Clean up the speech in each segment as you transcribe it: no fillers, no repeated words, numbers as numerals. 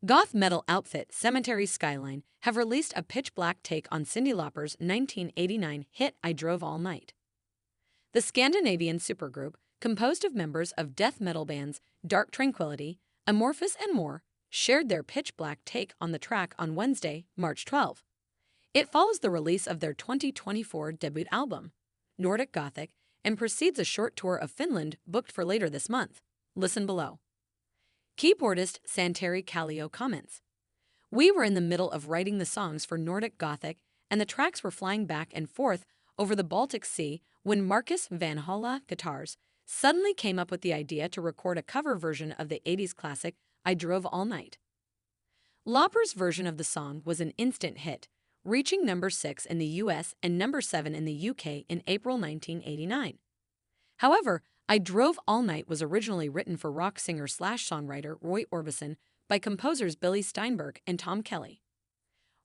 Goth metal outfit Cemetery Skyline have released a pitch-black take on Cyndi Lauper's 1989 hit I Drove All Night. The Scandinavian supergroup, composed of members of death metal bands Dark Tranquillity, Amorphous and more, shared their pitch-black take on the track on Wednesday, March 12. It follows the release of their 2024 debut album, Nordic Gothic, and precedes a short tour of Finland booked for later this month. Listen below. Keyboardist Santeri Kallio comments, "We were in the middle of writing the songs for Nordic Gothic, and the tracks were flying back and forth over the Baltic Sea when Marcus Van Holla Guitars suddenly came up with the idea to record a cover version of the 80s classic I Drove All Night." Lauper's version of the song was an instant hit, reaching number 6 in the US and number 7 in the UK in April 1989. However, I Drove All Night was originally written for rock singer/songwriter Roy Orbison by composers Billy Steinberg and Tom Kelly.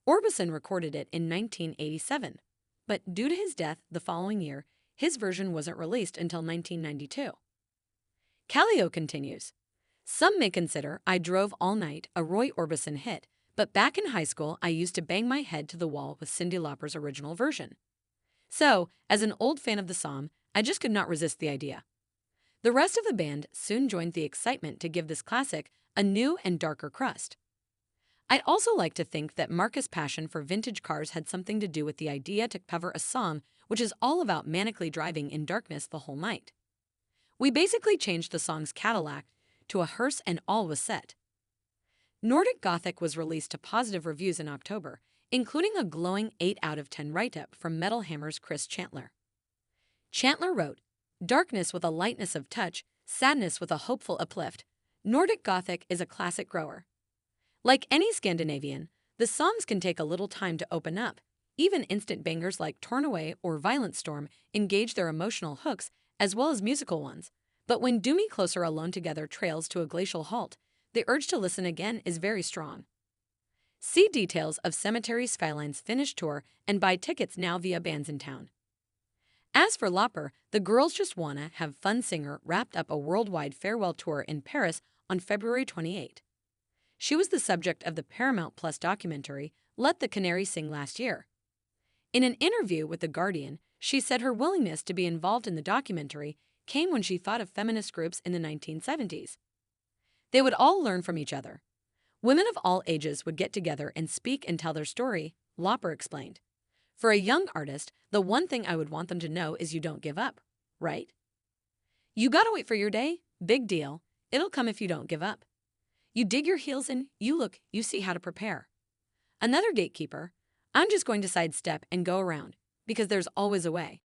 Orbison recorded it in 1987, but due to his death the following year, his version wasn't released until 1992. Kallio continues, "Some may consider I Drove All Night a Roy Orbison hit, but back in high school I used to bang my head to the wall with Cyndi Lauper's original version. So, as an old fan of the song, I just could not resist the idea." The rest of the band soon joined the excitement to give this classic a new and darker crust. I'd also like to think that Marcus' passion for vintage cars had something to do with the idea to cover a song which is all about manically driving in darkness the whole night. We basically changed the song's Cadillac to a hearse and all was set. Nordic Gothic was released to positive reviews in October, including a glowing 8 out of 10 write-up from Metal Hammer's Chris Chandler. Chandler wrote, "Darkness with a lightness of touch, sadness with a hopeful uplift, Nordic Gothic is a classic grower. Like any Scandinavian, the songs can take a little time to open up. Even instant bangers like Torn Away or Violent Storm engage their emotional hooks as well as musical ones. But when Do Me Closer Alone Together trails to a glacial halt, the urge to listen again is very strong." See details of Cemetery Skyline's Finnish tour and buy tickets now via Bandsintown. As for Lauper, the Girls Just Wanna Have Fun singer wrapped up a worldwide farewell tour in Paris on February 28. She was the subject of the Paramount Plus documentary Let the Canary Sing last year. In an interview with The Guardian, she said her willingness to be involved in the documentary came when she thought of feminist groups in the 1970s. They would all learn from each other. Women of all ages would get together and speak and tell their story, Lauper explained. "For a young artist, the one thing I would want them to know is you don't give up, right? You gotta wait for your day, big deal. It'll come if you don't give up. You dig your heels in, you look, you see how to prepare. Another gatekeeper, I'm just going to sidestep and go around, because there's always a way."